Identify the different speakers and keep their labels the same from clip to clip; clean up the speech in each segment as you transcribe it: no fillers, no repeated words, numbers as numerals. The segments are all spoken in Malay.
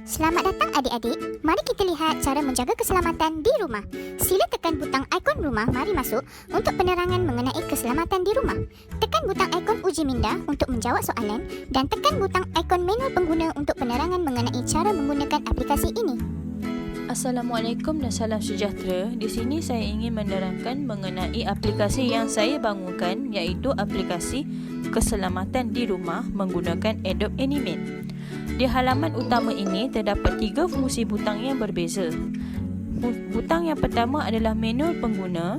Speaker 1: Selamat datang adik-adik. Mari kita lihat cara menjaga keselamatan di rumah. Sila tekan butang ikon rumah mari masuk untuk penerangan mengenai keselamatan di rumah. Tekan butang ikon uji minda untuk menjawab soalan dan tekan butang ikon manual pengguna untuk penerangan mengenai cara menggunakan aplikasi ini.
Speaker 2: Assalamualaikum dan salam sejahtera. Di sini saya ingin menerangkan mengenai aplikasi yang saya bangunkan, iaitu aplikasi keselamatan di rumah menggunakan Adobe Animate. Di halaman utama ini terdapat 3 fungsi butang yang berbeza. Butang yang pertama adalah manual pengguna,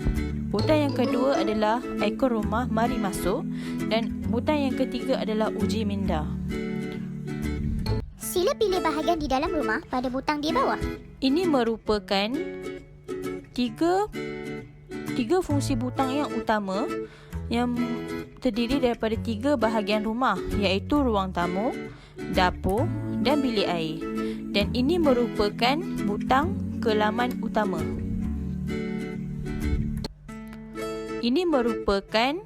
Speaker 2: butang yang kedua adalah ikon rumah mari masuk dan butang yang ketiga adalah uji minda.
Speaker 1: Sila pilih bahagian di dalam rumah pada butang di bawah.
Speaker 2: Ini merupakan tiga fungsi butang yang utama yang terdiri daripada 3 bahagian rumah, iaitu ruang tamu, dapur dan bilik air. Dan ini merupakan butang ke laman utama. Ini merupakan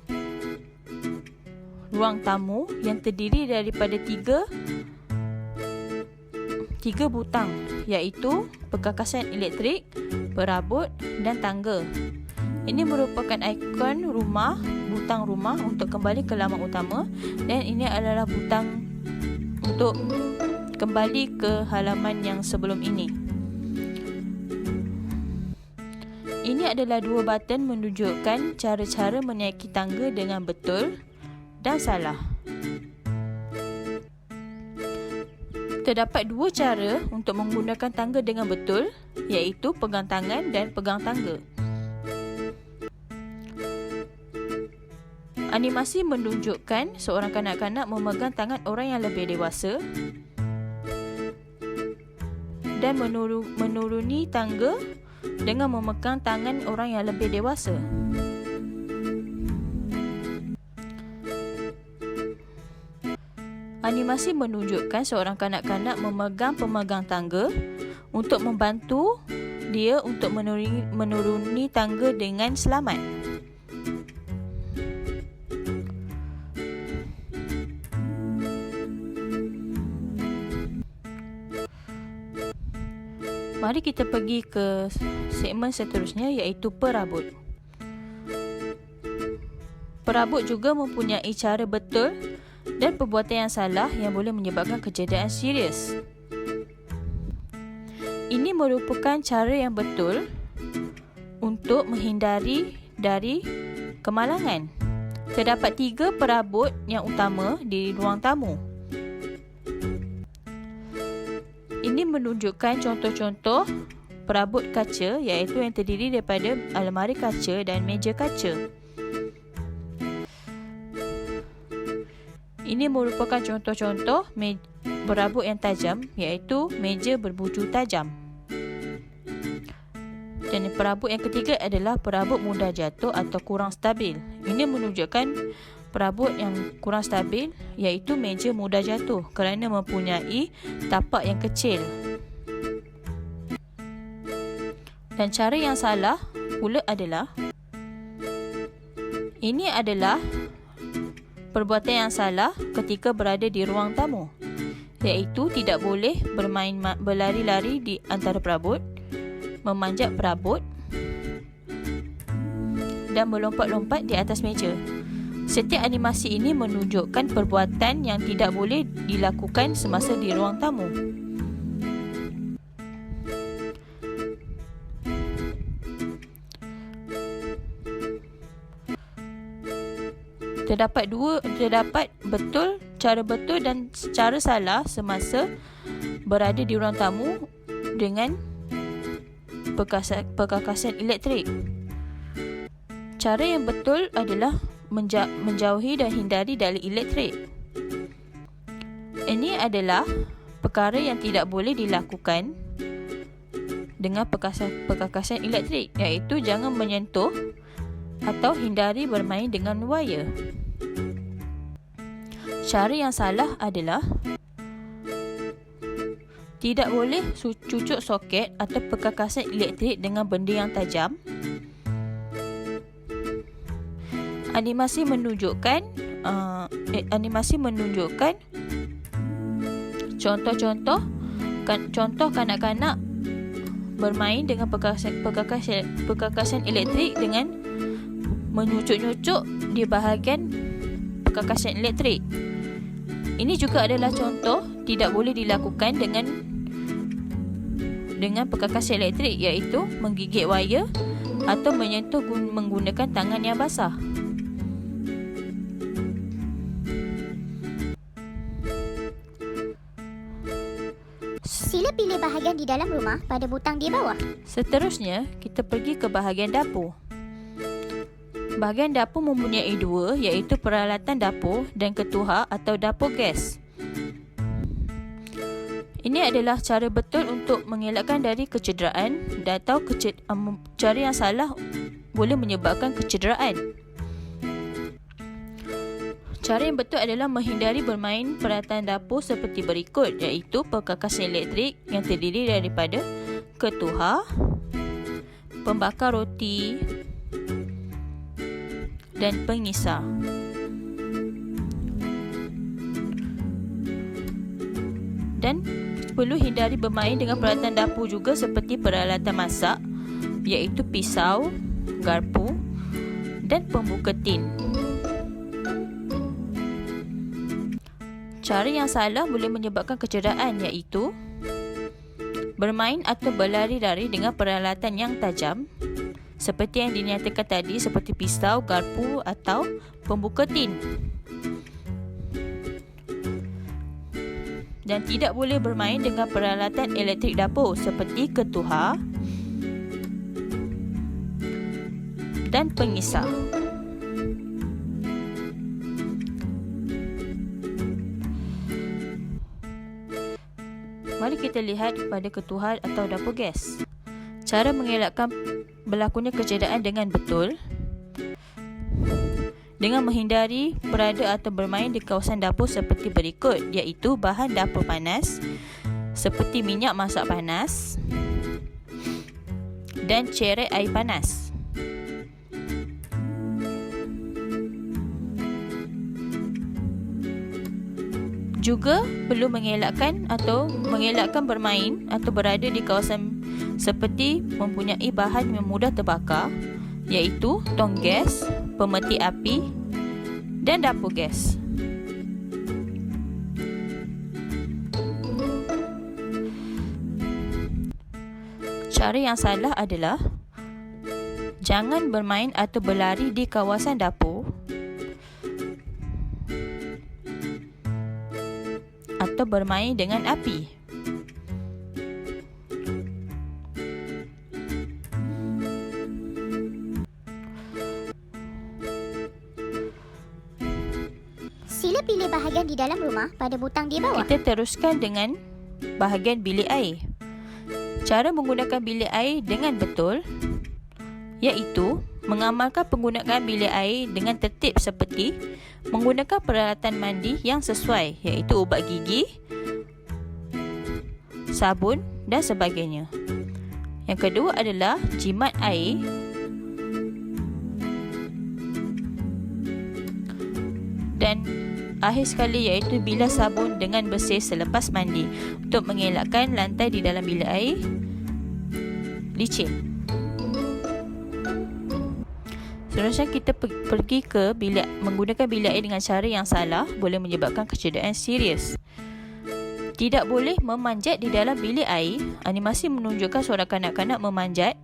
Speaker 2: ruang tamu yang terdiri daripada tiga butang, iaitu perkakasan elektrik, perabot dan tangga. Ini merupakan ikon rumah, butang rumah untuk kembali ke laman utama, dan ini adalah butang untuk kembali ke halaman yang sebelum ini. Ini adalah 2 button menunjukkan cara-cara menaiki tangga dengan betul dan salah. Terdapat 2 cara untuk menggunakan tangga dengan betul, iaitu pegang tangan dan pegang tangga. Animasi menunjukkan seorang kanak-kanak memegang tangan orang yang lebih dewasa dan menuruni tangga dengan memegang tangan orang yang lebih dewasa. Animasi menunjukkan seorang kanak-kanak memegang pemegang tangga untuk membantu dia untuk menuruni tangga dengan selamat. Mari kita pergi ke segmen seterusnya, iaitu perabot. Perabot juga mempunyai cara betul dan perbuatan yang salah yang boleh menyebabkan kecederaan serius. Ini merupakan cara yang betul untuk menghindari dari kemalangan. Terdapat 3 perabot yang utama di ruang tamu. Ini menunjukkan contoh-contoh perabot kaca, iaitu yang terdiri daripada almari kaca dan meja kaca. Ini merupakan contoh-contoh perabot yang tajam, iaitu meja berbuju tajam. Dan perabot yang ketiga adalah perabot mudah jatuh atau kurang stabil. Ini menunjukkan perabot yang kurang stabil, iaitu meja mudah jatuh kerana mempunyai tapak yang kecil. Dan cara yang salah pula adalah, ini adalah perbuatan yang salah ketika berada di ruang tamu, iaitu tidak boleh berlari-lari di antara perabot, memanjat perabot dan melompat-lompat di atas meja. Setiap animasi ini menunjukkan perbuatan yang tidak boleh dilakukan semasa di ruang tamu. Terdapat cara betul dan cara salah semasa berada di ruang tamu dengan perkakasan elektrik. Cara yang betul adalah menjauhi dan hindari dari elektrik. Ini adalah perkara yang tidak boleh dilakukan dengan perkakasan elektrik, iaitu jangan menyentuh atau hindari bermain dengan wayar. Cara yang salah adalah tidak boleh cucuk soket atau perkakasan elektrik dengan benda yang tajam. Animasi menunjukkan contoh-contoh Contoh kanak-kanak bermain dengan perkakasan elektrik dengan menyucuk-nyucuk di bahagian perkakasan elektrik. Ini juga adalah contoh tidak boleh dilakukan dengan perkakasan elektrik, iaitu menggigit wayar atau menyentuh menggunakan tangan yang basah.
Speaker 1: Sila pilih bahagian di dalam rumah pada butang di bawah.
Speaker 2: Seterusnya, kita pergi ke bahagian dapur. Bahagian dapur mempunyai dua, iaitu peralatan dapur dan ketuhar atau dapur gas. Ini adalah cara betul untuk mengelakkan dari kecederaan atau cara yang salah boleh menyebabkan kecederaan. Cara yang betul adalah menghindari bermain peralatan dapur seperti berikut, iaitu perkakasan elektrik yang terdiri daripada ketuhar, pembakar roti dan pengisar. Dan perlu hindari bermain dengan peralatan dapur juga seperti peralatan masak, iaitu pisau, garpu dan pembuka tin. Cara yang salah boleh menyebabkan kecederaan, iaitu bermain atau berlari-lari dengan peralatan yang tajam seperti yang dinyatakan tadi, seperti pisau, garpu atau pembuka tin. Dan tidak boleh bermain dengan peralatan elektrik dapur seperti ketuhar dan pengisar. Mari kita lihat pada ketuhar atau dapur gas. Cara mengelakkan berlakunya kecederaan dengan betul dengan menghindari berada atau bermain di kawasan dapur seperti berikut, iaitu bahan dapur panas seperti minyak masak panas dan ceret air panas. Juga perlu mengelakkan bermain atau berada di kawasan seperti mempunyai bahan yang mudah terbakar, iaitu tong gas, pemetik api dan dapur gas. Cara yang salah adalah jangan bermain atau berlari di kawasan dapur atau bermain dengan api.
Speaker 1: Sila pilih bahagian di dalam rumah pada butang di bawah.
Speaker 2: Kita teruskan dengan bahagian bilik air. Cara menggunakan bilik air dengan betul, iaitu mengamalkan penggunaan bilik air dengan tertib seperti menggunakan peralatan mandi yang sesuai, iaitu ubat gigi, sabun dan sebagainya. Yang kedua adalah jimat air. Dan akhir sekali iaitu bilas sabun dengan bersih selepas mandi untuk mengelakkan lantai di dalam bilik air licin. Seterusnya kita pergi ke menggunakan bilik air dengan cara yang salah boleh menyebabkan kecederaan serius. Tidak boleh memanjat di dalam bilik air. Animasi menunjukkan seorang kanak-kanak memanjat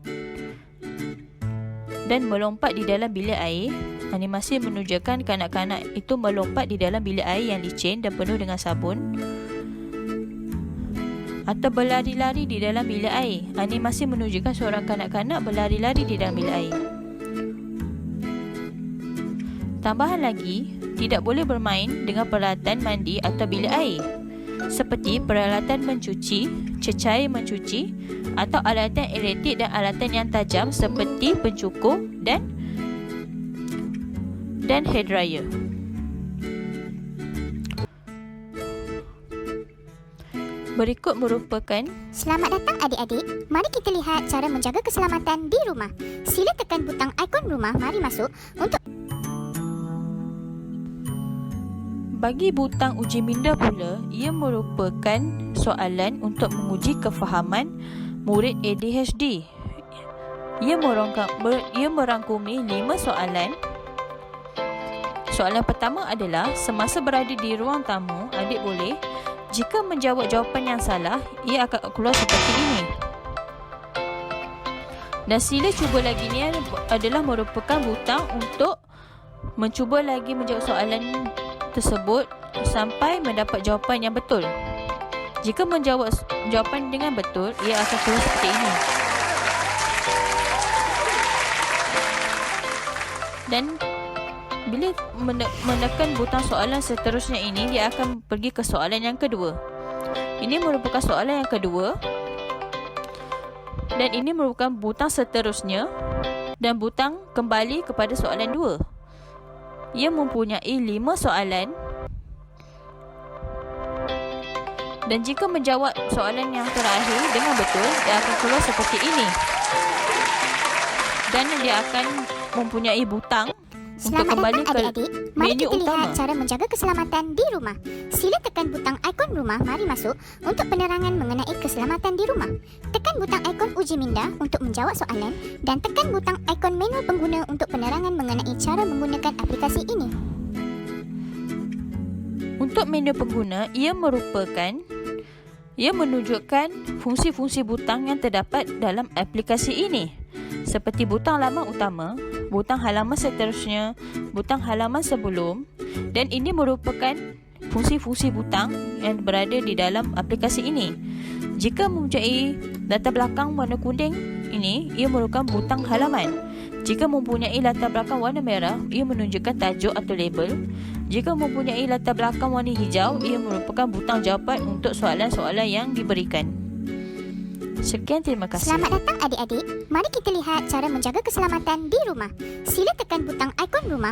Speaker 2: dan melompat di dalam bilik air. Animasi menunjukkan kanak-kanak itu melompat di dalam bilik air yang licin dan penuh dengan sabun atau berlari-lari di dalam bilik air. Animasi menunjukkan seorang kanak-kanak berlari-lari di dalam bilik air. Tambahan lagi, tidak boleh bermain dengan peralatan mandi atau bilik air seperti peralatan mencuci, cecair mencuci atau alatan elektrik dan alatan yang tajam seperti pencukur dan hair dryer. Berikut merupakan
Speaker 1: Selamat datang adik-adik. Mari kita lihat cara menjaga keselamatan di rumah. Sila tekan butang ikon rumah Mari Masuk untuk
Speaker 2: Bagi butang uji minda pula, ia merupakan soalan untuk menguji kefahaman murid ADHD. Ia merangkumi 5 soalan. Soalan pertama adalah, semasa berada di ruang tamu, adik boleh, jika menjawab jawapan yang salah, ia akan keluar seperti ini. Dan sila cuba lagi ni adalah merupakan butang untuk mencuba lagi menjawab soalan tersebut sampai mendapat jawapan yang betul. Jika menjawab jawapan dengan betul, ia akan keluar seperti ini. Dan bila menekan butang soalan seterusnya ini, dia akan pergi ke soalan yang kedua. Ini merupakan soalan yang kedua. Dan ini merupakan butang seterusnya. Dan butang kembali kepada soalan 2. Ia mempunyai 5 soalan. Dan jika menjawab soalan yang terakhir dengan betul, dia akan keluar seperti ini. Dan dia akan mempunyai butang untuk
Speaker 1: Selamat
Speaker 2: kembali
Speaker 1: datang
Speaker 2: ke
Speaker 1: adik-adik. Mari
Speaker 2: menu
Speaker 1: kita lihat
Speaker 2: utama.
Speaker 1: cara menjaga keselamatan di rumah. Sila tekan butang ikon rumah mari masuk untuk penerangan mengenai keselamatan di rumah. Tekan butang ikon uji minda untuk menjawab soalan dan tekan butang ikon manual pengguna untuk penerangan mengenai cara menggunakan aplikasi ini.
Speaker 2: Untuk menu pengguna, ia menunjukkan fungsi-fungsi butang yang terdapat dalam aplikasi ini, seperti butang laman utama, butang halaman seterusnya, butang halaman sebelum, dan ini merupakan fungsi-fungsi butang yang berada di dalam aplikasi ini. Jika mempunyai latar belakang warna kuning ini, ia merupakan butang halaman. Jika mempunyai latar belakang warna merah, ia menunjukkan tajuk atau label. Jika mempunyai latar belakang warna hijau, ia merupakan butang jawapan untuk soalan-soalan yang diberikan. Sekian, terima kasih.
Speaker 1: Selamat datang adik-adik. Mari kita lihat cara menjaga keselamatan di rumah. Sila tekan butang ikon rumah